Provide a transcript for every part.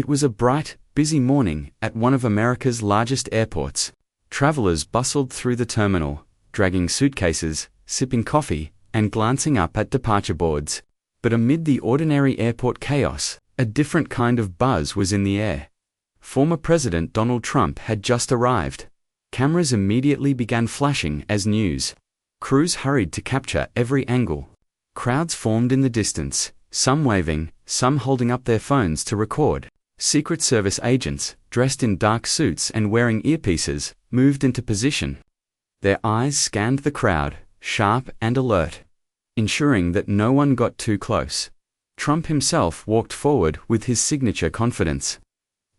It was a bright, busy morning at one of America's largest airports. Travelers bustled through the terminal, dragging suitcases, sipping coffee, and glancing up at departure boards. But amid the ordinary airport chaos, a different kind of buzz was in the air. Former President Donald Trump had just arrived. Cameras immediately began flashing as news. Crews hurried to capture every angle. Crowds formed in the distance, some waving, some holding up their phones to record. Secret Service agents, dressed in dark suits and wearing earpieces, moved into position. Their eyes scanned the crowd, sharp and alert, ensuring that no one got too close. Trump himself walked forward with his signature confidence,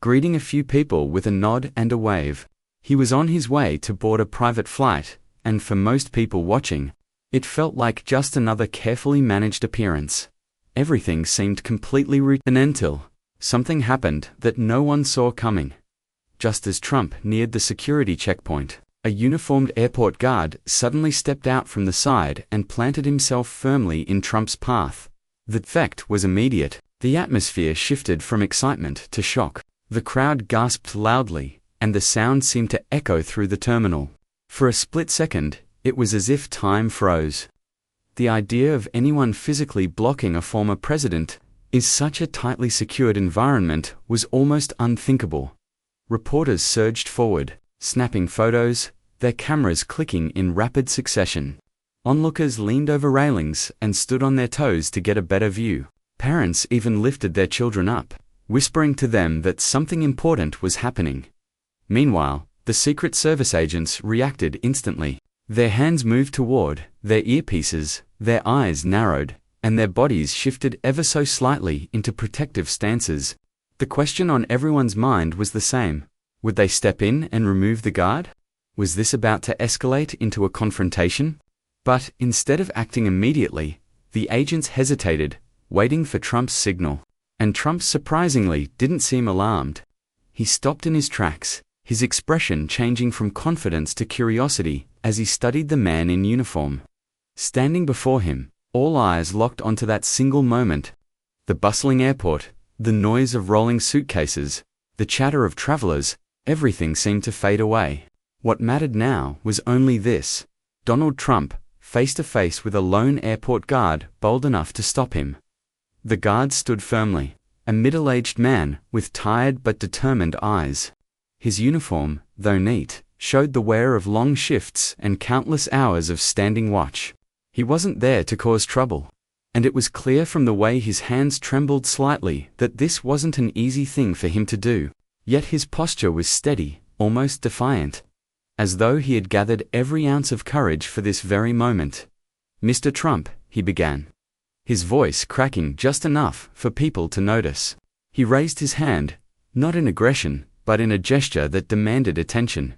greeting a few people with a nod and a wave. He was on his way to board a private flight, and for most people watching, it felt like just another carefully managed appearance. Everything seemed completely routine until something happened that no one saw coming. Just as Trump neared the security checkpoint, a uniformed airport guard suddenly stepped out from the side and planted himself firmly in Trump's path. The effect was immediate. The atmosphere shifted from excitement to shock. The crowd gasped loudly, and the sound seemed to echo through the terminal. For a split second, it was as if time froze. The idea of anyone physically blocking a former president in such a tightly secured environment was almost unthinkable. Reporters surged forward, snapping photos, their cameras clicking in rapid succession. Onlookers leaned over railings and stood on their toes to get a better view. Parents even lifted their children up, whispering to them that something important was happening. Meanwhile, the Secret Service agents reacted instantly. Their hands moved toward their earpieces, their eyes narrowed, and their bodies shifted ever so slightly into protective stances. The question on everyone's mind was the same. Would they step in and remove the guard? Was this about to escalate into a confrontation? But instead of acting immediately, the agents hesitated, waiting for Trump's signal. And Trump surprisingly didn't seem alarmed. He stopped in his tracks, his expression changing from confidence to curiosity as he studied the man in uniform. Standing before him, all eyes locked onto that single moment. The bustling airport, the noise of rolling suitcases, the chatter of travelers, everything seemed to fade away. What mattered now was only this: Donald Trump, face to face with a lone airport guard bold enough to stop him. The guard stood firmly, a middle-aged man with tired but determined eyes. His uniform, though neat, showed the wear of long shifts and countless hours of standing watch. He wasn't there to cause trouble, and it was clear from the way his hands trembled slightly that this wasn't an easy thing for him to do. Yet his posture was steady, almost defiant, as though he had gathered every ounce of courage for this very moment. "Mr. Trump," he began, his voice cracking just enough for people to notice. He raised his hand, not in aggression, but in a gesture that demanded attention.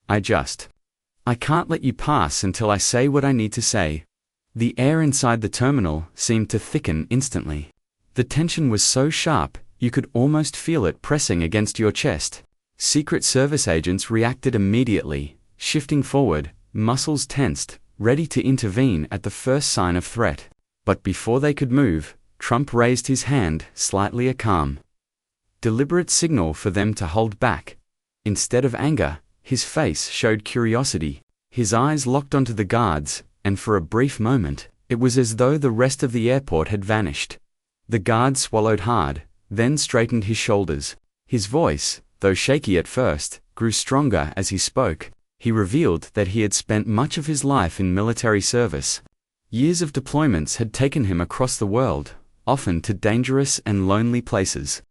I can't let you pass until I say what I need to say." The air inside the terminal seemed to thicken instantly. The tension was so sharp, you could almost feel it pressing against your chest. Secret Service agents reacted immediately, shifting forward, muscles tensed, ready to intervene at the first sign of threat. But before they could move, Trump raised his hand, slightly a calm, deliberate signal for them to hold back. Instead of anger, his face showed curiosity. His eyes locked onto the guards, and for a brief moment, it was as though the rest of the airport had vanished. The guard swallowed hard, then straightened his shoulders. His voice, though shaky at first, grew stronger as he spoke. He revealed that he had spent much of his life in military service. Years of deployments had taken him across the world, often to dangerous and lonely places.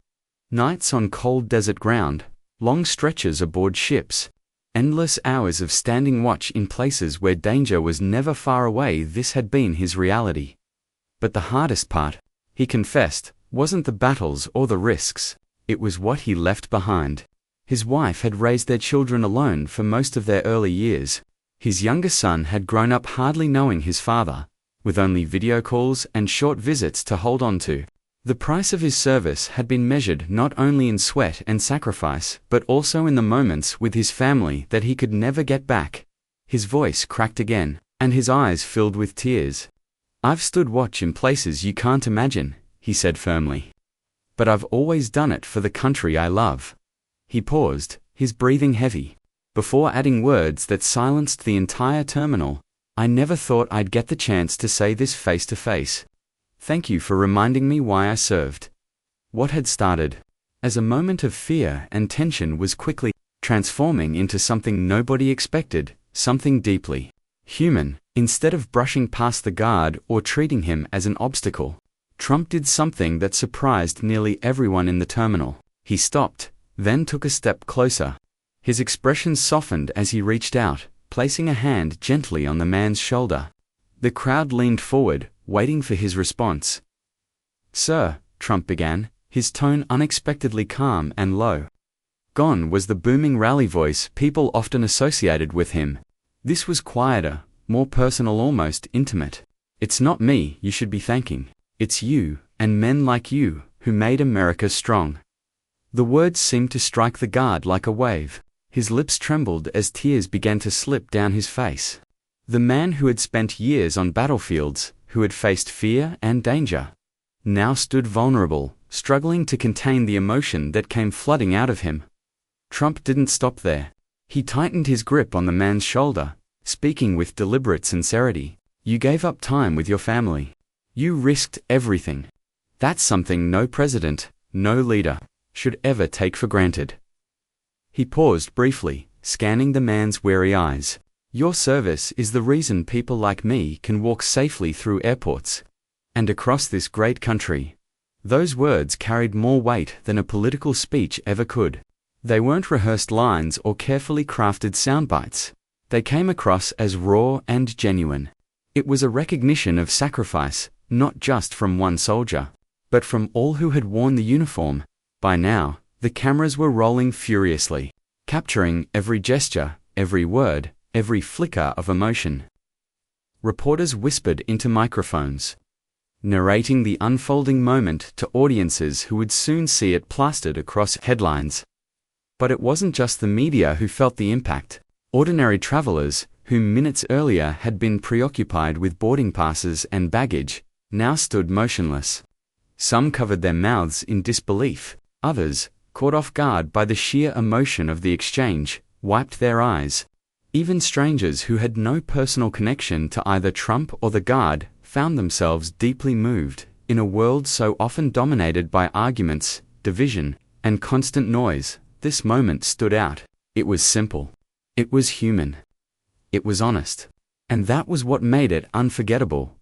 Nights on cold desert ground, long stretches aboard ships, endless hours of standing watch in places where danger was never far away. This had been his reality. But the hardest part, he confessed, wasn't the battles or the risks. It was what he left behind. His wife had raised their children alone for most of their early years. His younger son had grown up hardly knowing his father, with only video calls and short visits to hold on to. The price of his service had been measured not only in sweat and sacrifice, but also in the moments with his family that he could never get back. His voice cracked again, and his eyes filled with tears. "I've stood watch in places you can't imagine," he said firmly. but I've always done it for the country I love." He paused, his breathing heavy, before adding words that silenced the entire terminal. "I never thought I'd get the chance to say this face to face. Thank you for reminding me why I served." What had started as a moment of fear and tension was quickly transforming into something nobody expected, something deeply human. Instead of brushing past the guard or treating him as an obstacle, Trump did something that surprised nearly everyone in the terminal. He stopped, then took a step closer. His expression softened as he reached out, placing a hand gently on the man's shoulder. The crowd leaned forward, waiting for his response. "Sir," Trump began, his tone unexpectedly calm and low. Gone was the booming rally voice people often associated with him. This was quieter, more personal, almost intimate. "It's not me you should be thanking. It's you, and men like you, who made America strong." The words seemed to strike the guard like a wave. His lips trembled as tears began to slip down his face. The man who had spent years on battlefields, who had faced fear and danger, now stood vulnerable, struggling to contain the emotion that came flooding out of him. Trump didn't stop there. He tightened his grip on the man's shoulder, speaking with deliberate sincerity. "You gave up time with your family. You risked everything. That's something no president, no leader, should ever take for granted." He paused briefly, scanning the man's weary eyes. "Your service is the reason people like me can walk safely through airports and across this great country." Those words carried more weight than a political speech ever could. They weren't rehearsed lines or carefully crafted soundbites. They came across as raw and genuine. It was a recognition of sacrifice, not just from one soldier, but from all who had worn the uniform. By now, the cameras were rolling furiously, capturing every gesture, every word, every flicker of emotion. Reporters whispered into microphones, narrating the unfolding moment to audiences who would soon see it plastered across headlines. But it wasn't just the media who felt the impact. Ordinary travelers, who minutes earlier had been preoccupied with boarding passes and baggage, now stood motionless. Some covered their mouths in disbelief. Others, caught off guard by the sheer emotion of the exchange, wiped their eyes. Even strangers who had no personal connection to either Trump or the guard found themselves deeply moved. In a world so often dominated by arguments, division, and constant noise, this moment stood out. It was simple. It was human. It was honest. And that was what made it unforgettable.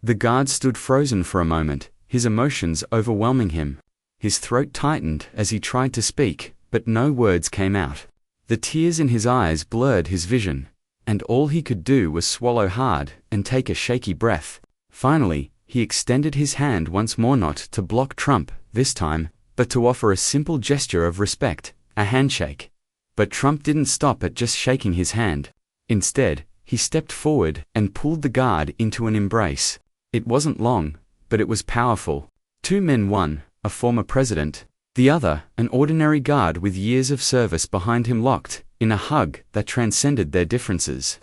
The guard stood frozen for a moment, his emotions overwhelming him. His throat tightened as he tried to speak, but no words came out. The tears in his eyes blurred his vision, and all he could do was swallow hard and take a shaky breath. Finally, he extended his hand once more, not to block Trump this time, but to offer a simple gesture of respect, a handshake. But Trump didn't stop at just shaking his hand. Instead, he stepped forward and pulled the guard into an embrace. It wasn't long, but it was powerful. Two men, one, a former president, the other, an ordinary guard with years of service behind him, locked in a hug that transcended their differences.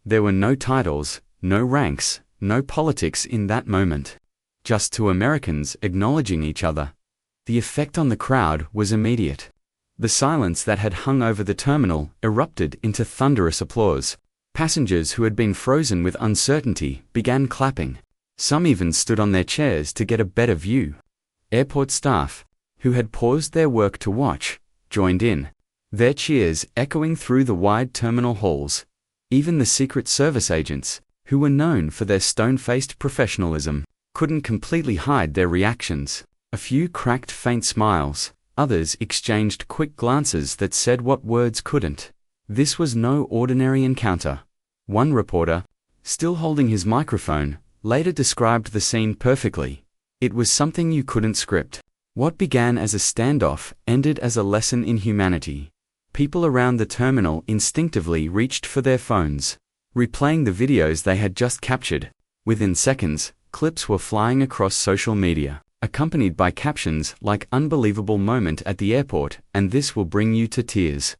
There were no titles, no ranks, no politics in that moment. Just two Americans acknowledging each other. The effect on the crowd was immediate. The silence that had hung over the terminal erupted into thunderous applause. Passengers who had been frozen with uncertainty began clapping. Some even stood on their chairs to get a better view. Airport staff, who had paused their work to watch, joined in, their cheers echoing through the wide terminal halls. Even the Secret Service agents, who were known for their stone-faced professionalism, couldn't completely hide their reactions. A few cracked faint smiles. Others exchanged quick glances that said what words couldn't. This was no ordinary encounter. One reporter, still holding his microphone, later described the scene perfectly. It was something you couldn't script. What began as a standoff ended as a lesson in humanity. People around the terminal instinctively reached for their phones, replaying the videos they had just captured. Within seconds, clips were flying across social media, accompanied by captions like "unbelievable moment at the airport" and "this will bring you to tears."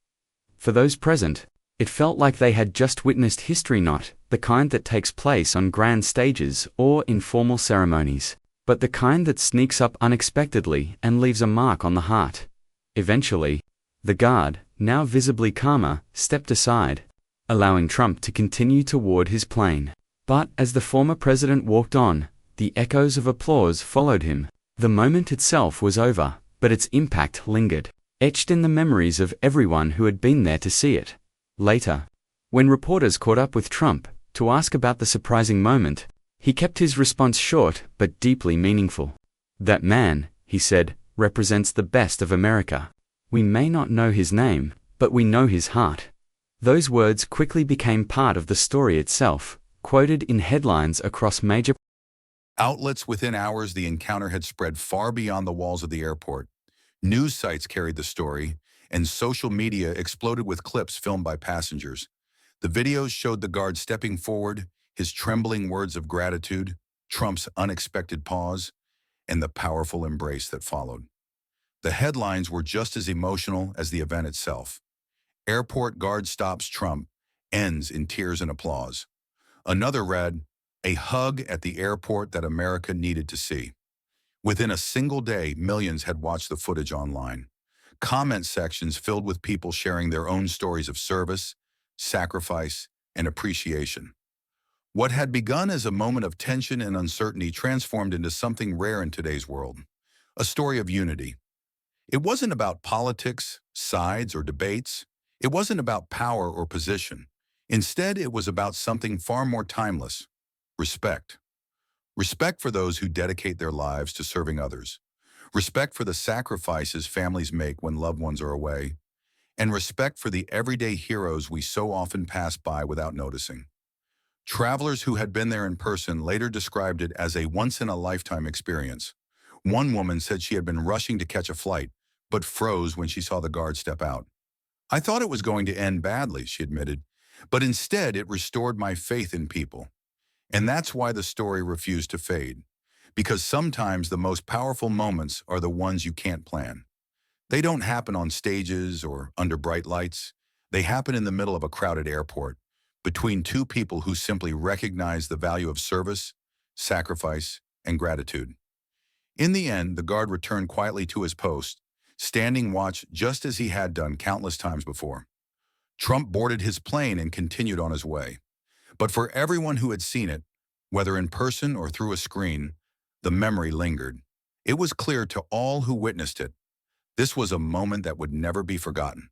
For those present, it felt like they had just witnessed history, not the kind that takes place on grand stages or in formal ceremonies, but the kind that sneaks up unexpectedly and leaves a mark on the heart. Eventually, the guard, now visibly calmer, stepped aside, allowing Trump to continue toward his plane. But as the former president walked on, the echoes of applause followed him. The moment itself was over, but its impact lingered, etched in the memories of everyone who had been there to see it. Later, when reporters caught up with Trump to ask about the surprising moment, he kept his response short but deeply meaningful. "That man," he said, "represents the best of America. We may not know his name, but we know his heart." Those words quickly became part of the story itself, quoted in headlines across major outlets. Within hours, the encounter had spread far beyond the walls of the airport. News sites carried the story, and social media exploded with clips filmed by passengers. The videos showed the guard stepping forward, his trembling words of gratitude, Trump's unexpected pause, and the powerful embrace that followed. The headlines were just as emotional as the event itself. Airport guard stops Trump, ends in tears and applause. Another read, "A hug at the airport that America needed to see." Within a single day, millions had watched the footage online. Comment sections filled with people sharing their own stories of service, sacrifice, and appreciation. What had begun as a moment of tension and uncertainty transformed into something rare in today's world, a story of unity. It wasn't about politics, sides, or debates. It wasn't about power or position. Instead, it was about something far more timeless: respect. Respect for those who dedicate their lives to serving others. Respect for the sacrifices families make when loved ones are away. And respect for the everyday heroes we so often pass by without noticing. Travelers who had been there in person later described it as a once-in-a-lifetime experience. One woman said she had been rushing to catch a flight, but froze when she saw the guard step out. "I thought it was going to end badly," she admitted, "but instead it restored my faith in people." And that's why the story refused to fade. Because sometimes the most powerful moments are the ones you can't plan. They don't happen on stages or under bright lights. They happen in the middle of a crowded airport, between two people who simply recognize the value of service, sacrifice, and gratitude. In the end, the guard returned quietly to his post, standing watch just as he had done countless times before. Trump boarded his plane and continued on his way. But for everyone who had seen it, whether in person or through a screen, the memory lingered. It was clear to all who witnessed it. This was a moment that would never be forgotten.